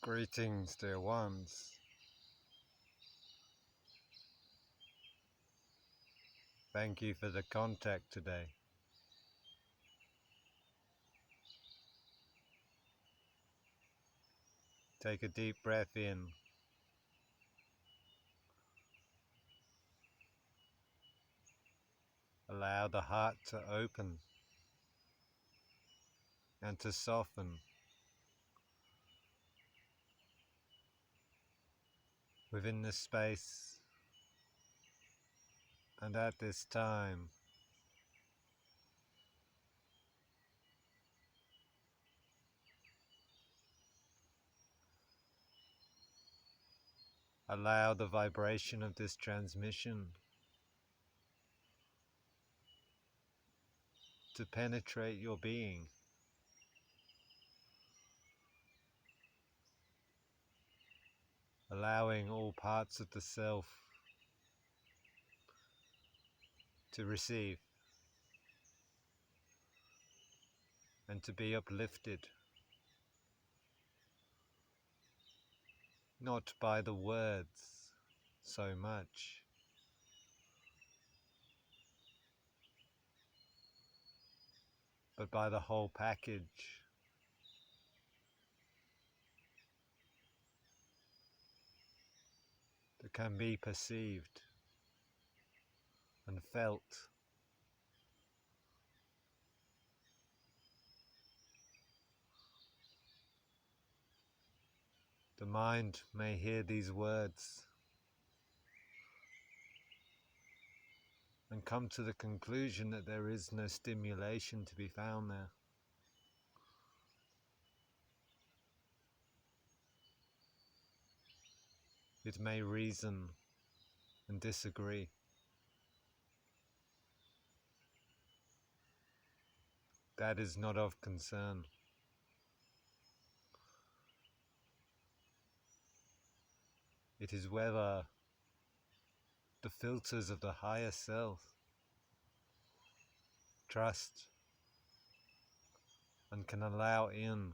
Greetings, dear ones. Thank you for the contact today. Take a deep breath in. Allow the heart to open and to soften within this space and at this time. Allow the vibration of this transmission to penetrate your being. Allowing all parts of the self to receive and to be uplifted, not by the words so much, but by the whole package. That can be perceived and felt. The mind may hear these words and come to the conclusion that there is no stimulation to be found there. It may reason and disagree. That is not of concern. It is whether the filters of the higher self trust and can allow in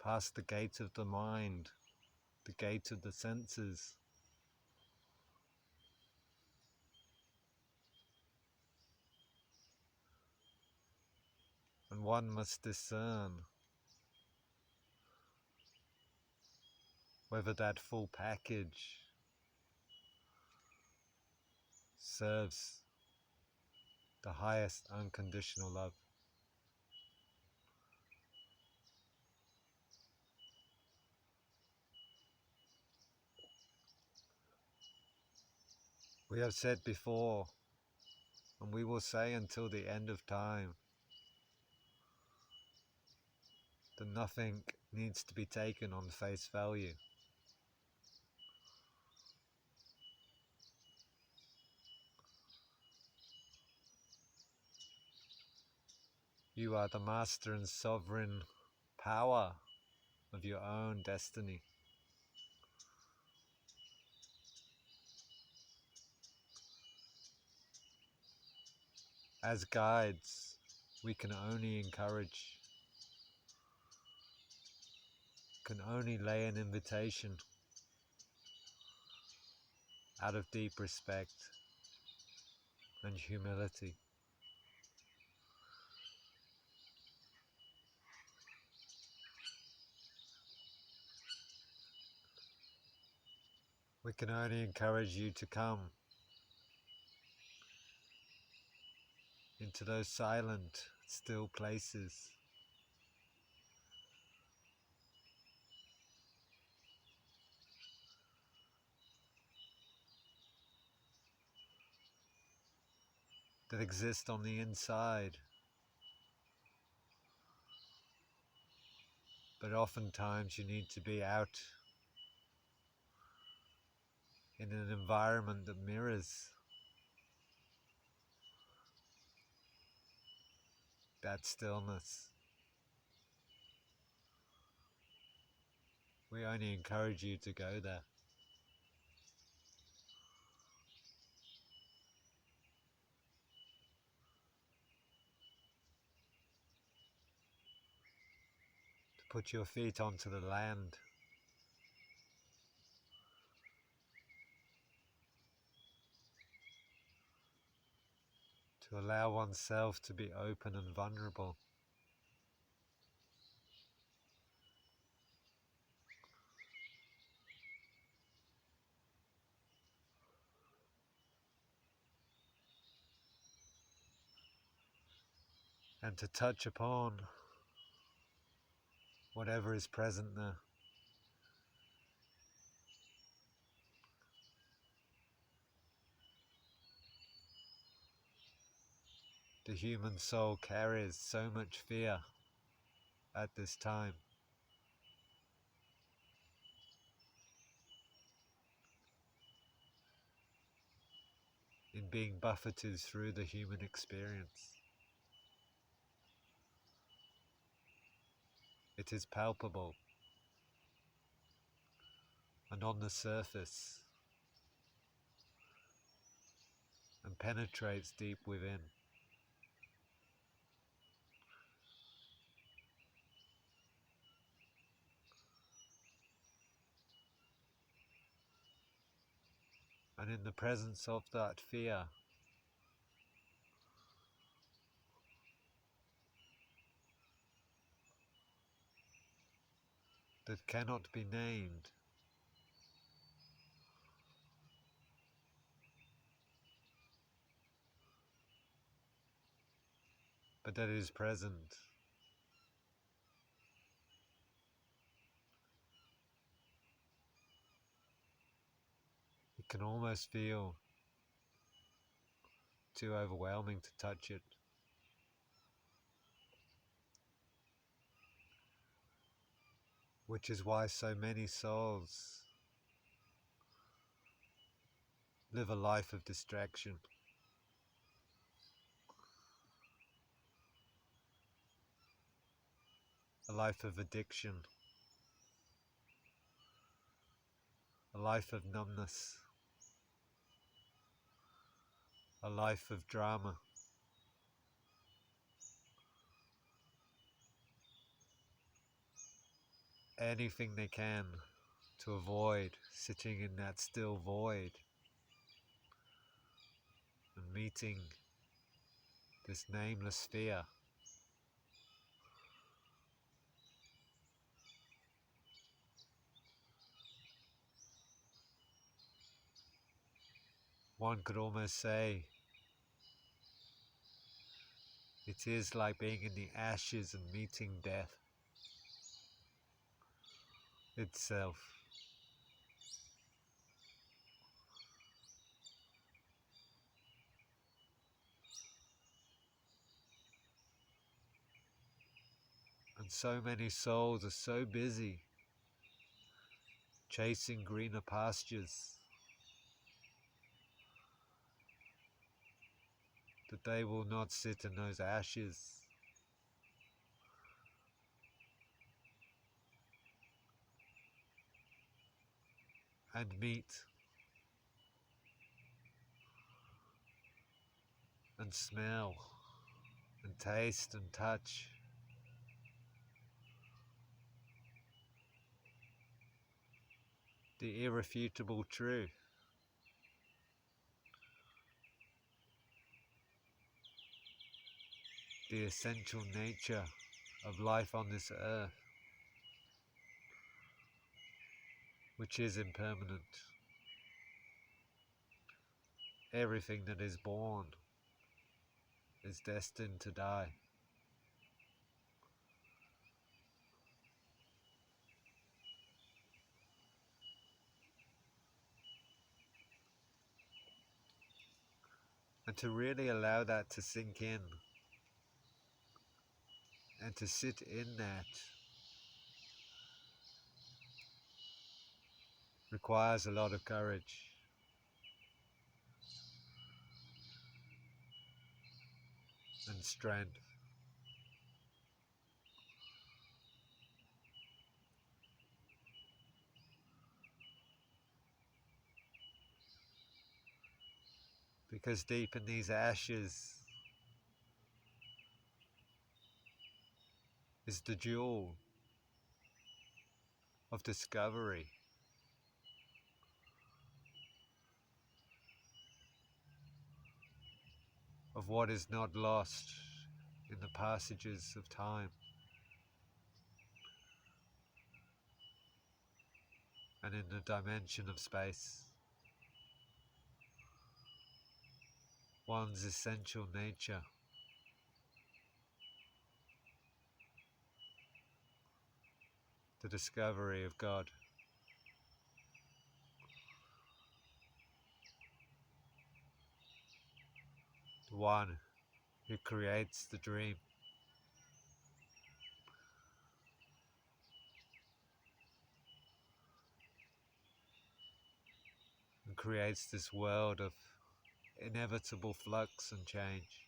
past the gate of the mind, the gate of the senses, and one must discern whether that full package serves the highest unconditional love. We have said before, and we will say until the end of time, that nothing needs to be taken on face value. You are the master and sovereign power of your own destiny. As guides, we can only encourage, can only lay an invitation out of deep respect and humility. We can only encourage you to come into those silent, still places that exist on the inside, but oftentimes you need to be out in an environment that mirrors that stillness. We only encourage you to go there. put your feet onto the land, to allow oneself to be open and vulnerable. And to touch upon whatever is present there. The human soul carries so much fear at this time. In being buffeted through the human experience. It is palpable and on the surface and penetrates deep within. And in the presence of that fear, that cannot be named, but that is present, it can almost feel too overwhelming to touch it. Which is why so many souls live a life of distraction. A life of addiction. A life of numbness. A life of drama. Anything they can to avoid sitting in that still void and meeting this nameless fear. One could almost say it is like being in the ashes and meeting death itself. And so many souls are so busy chasing greener pastures that they will not sit in those ashes and meet and smell and taste and touch the irrefutable truth. The essential nature of life on this earth, which is impermanent. Everything that is born is destined to die. And to really allow that to sink in and to sit in that requires a lot of courage. And strength. Because deep in these ashes is the jewel of discovery, of what is not lost in the passages of time and in the dimension of space. One's essential nature, the discovery of God. The one who creates the dream. And creates this world of inevitable flux and change.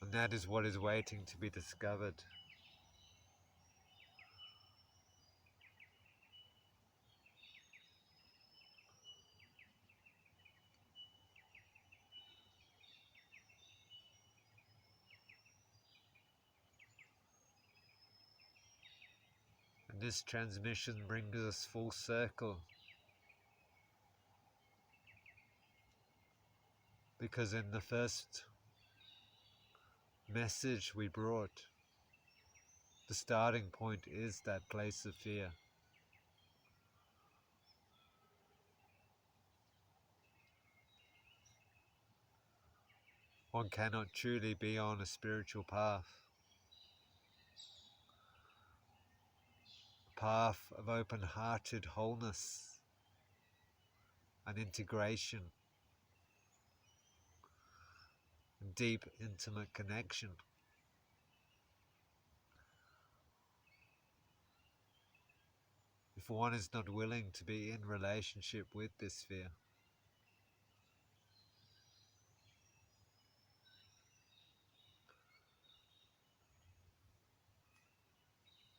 And that is what is waiting to be discovered. And this transmission brings us full circle. Because in the first message we brought, the starting point is that place of fear. One cannot truly be on a spiritual path. A path of open-hearted wholeness and integration, and deep, intimate connection. If one is not willing to be in relationship with this fear,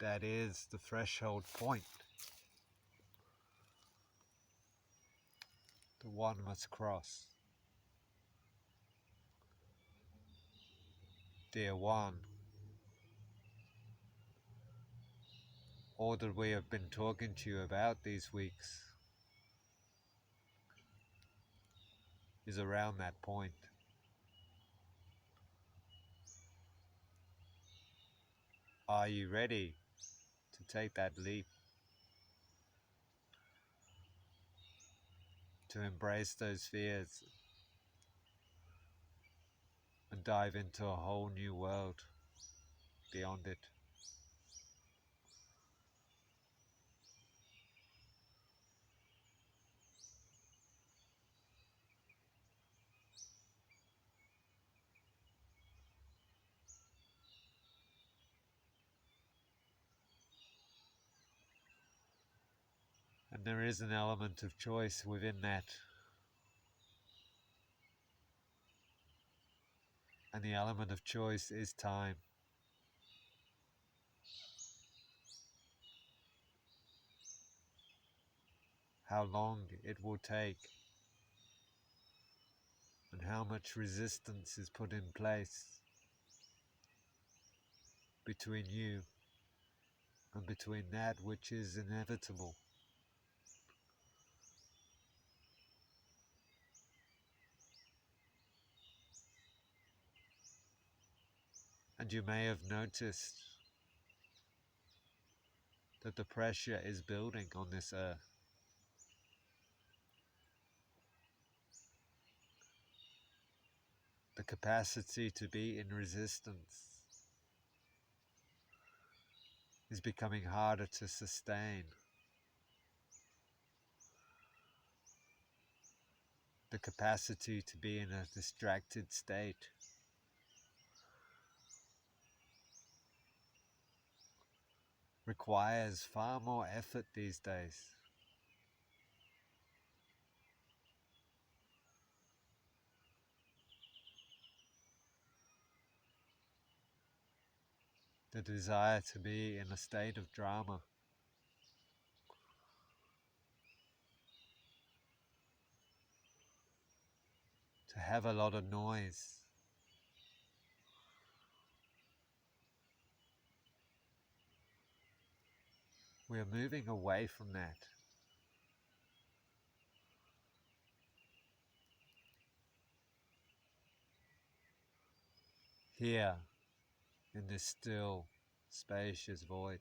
that is the threshold point that one must cross. Dear one, all that we have been talking to you about these weeks is around that point. Are you ready to take that leap? To embrace those fears and dive into a whole new world beyond it? And there is an element of choice within that. And the element of choice is time. How long it will take, and how much resistance is put in place between you and between that which is inevitable. And you may have noticed that the pressure is building on this earth. The capacity to be in resistance is becoming harder to sustain. The capacity to be in a distracted state requires far more effort these days. The desire to be in a state of drama, to have a lot of noise, We are moving away from that. Here, in this still, spacious void.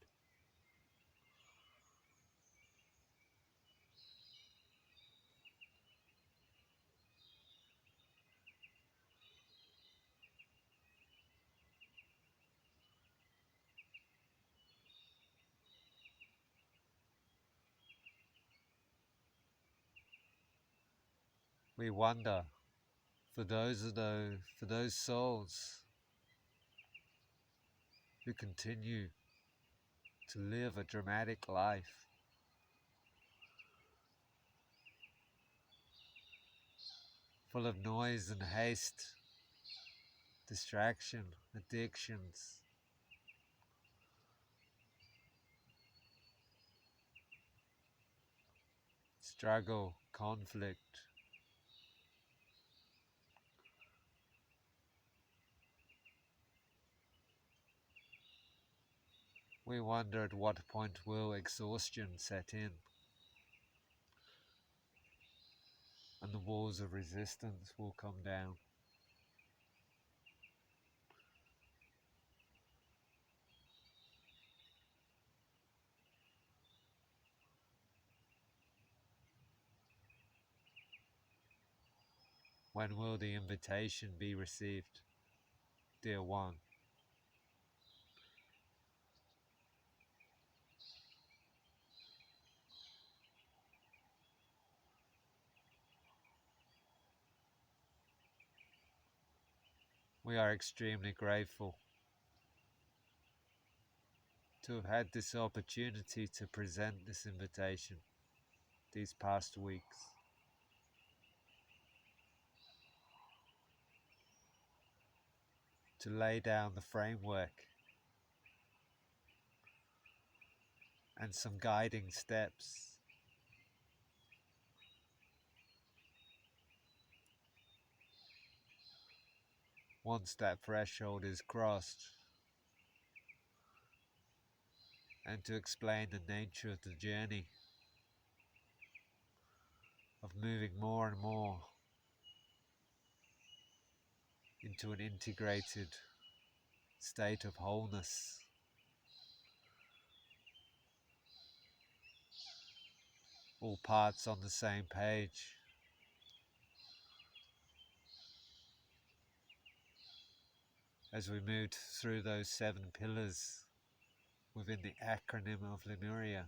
We wonder for those souls who continue to live a dramatic life, full of noise and haste, distraction, addictions, struggle, conflict. We wonder at what point will exhaustion set in and the walls of resistance will come down. When will the invitation be received, dear one? We are extremely grateful to have had this opportunity to present this invitation these past weeks. To lay down the framework and some guiding steps. Once that threshold is crossed, and to explain the nature of the journey of moving more and more into an integrated state of wholeness. All parts on the same page. As we moved through those 7 pillars within the acronym of Lemuria,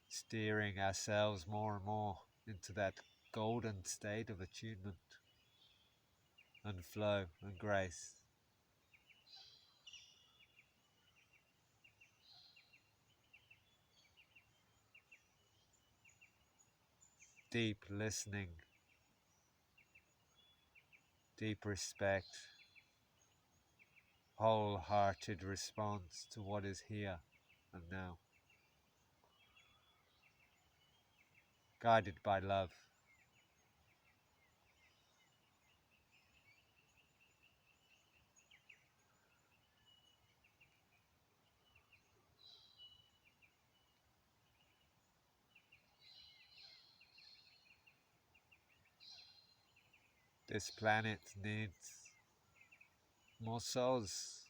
steering ourselves more and more into that golden state of attunement and flow and grace. Deep listening, deep respect, wholehearted response to what is here and now. Guided by love. This planet needs more souls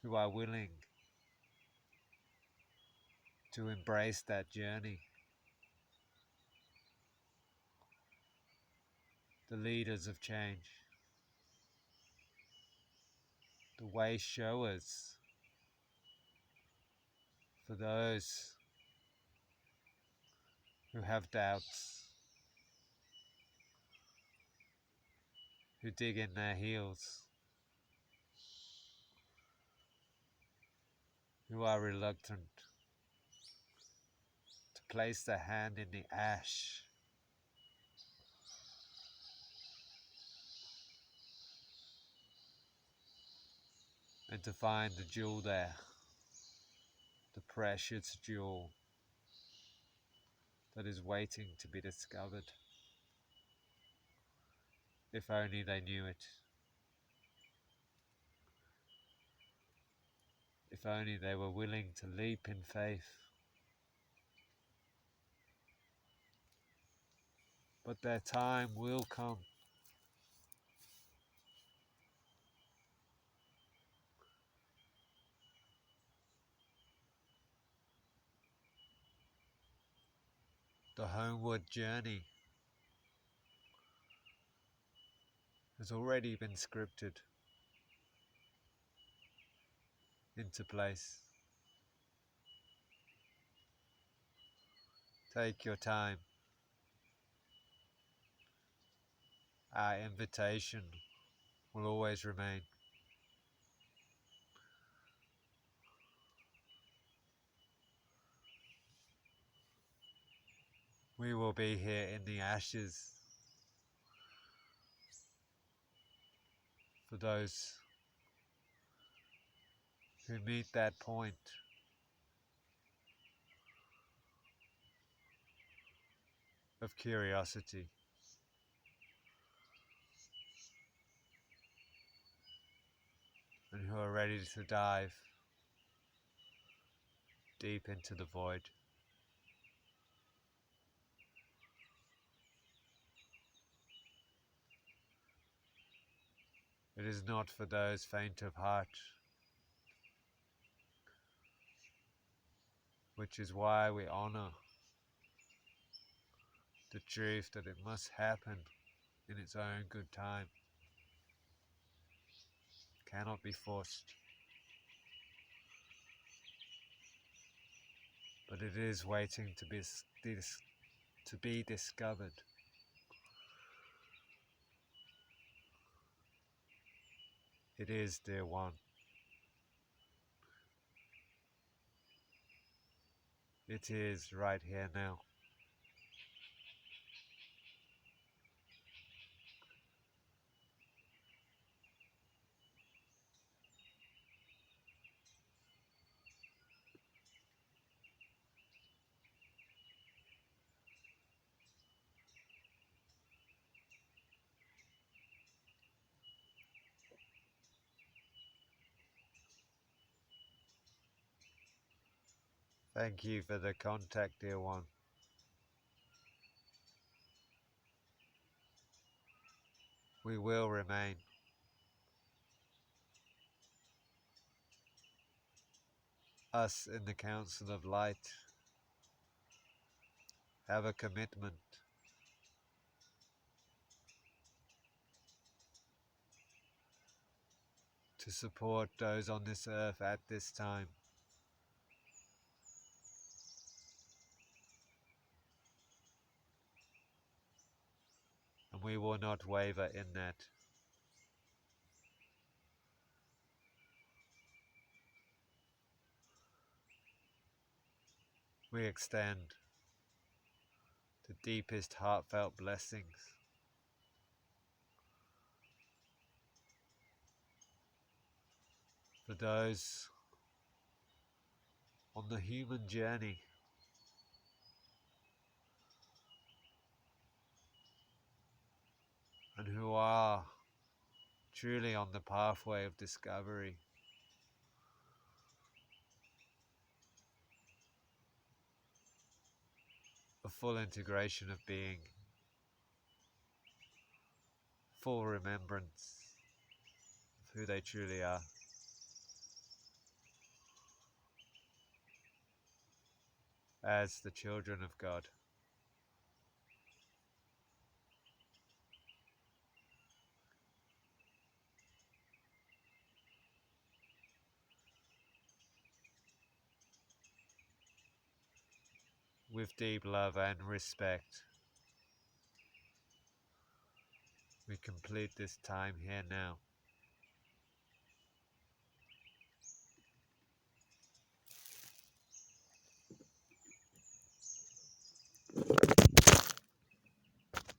who are willing to embrace that journey. The leaders of change, the way showers for those who have doubts, who dig in their heels, who are reluctant to place their hand in the ash and to find the jewel there, the precious jewel that is waiting to be discovered. If only they knew it. If only they were willing to leap in faith. But their time will come. The homeward journey has already been scripted into place. Take your time. Our invitation will always remain. We will be here in the ashes for those who meet that point of curiosity. And who are ready to dive deep into the void. It is not for those faint of heart, which is why we honor the truth that it must happen in its own good time. Cannot be forced. But it is waiting to be discovered. It is, dear one. It is right here now. Thank you for the contact, dear one. We will remain. Us in the Counsel of Light have a commitment to support those on this earth at this time. And we will not waver in that. We extend the deepest heartfelt blessings for those on the human journey and who are truly on the pathway of discovery. A full integration of being, full remembrance of who they truly are. As the children of God. With deep love and respect, we complete this time here now.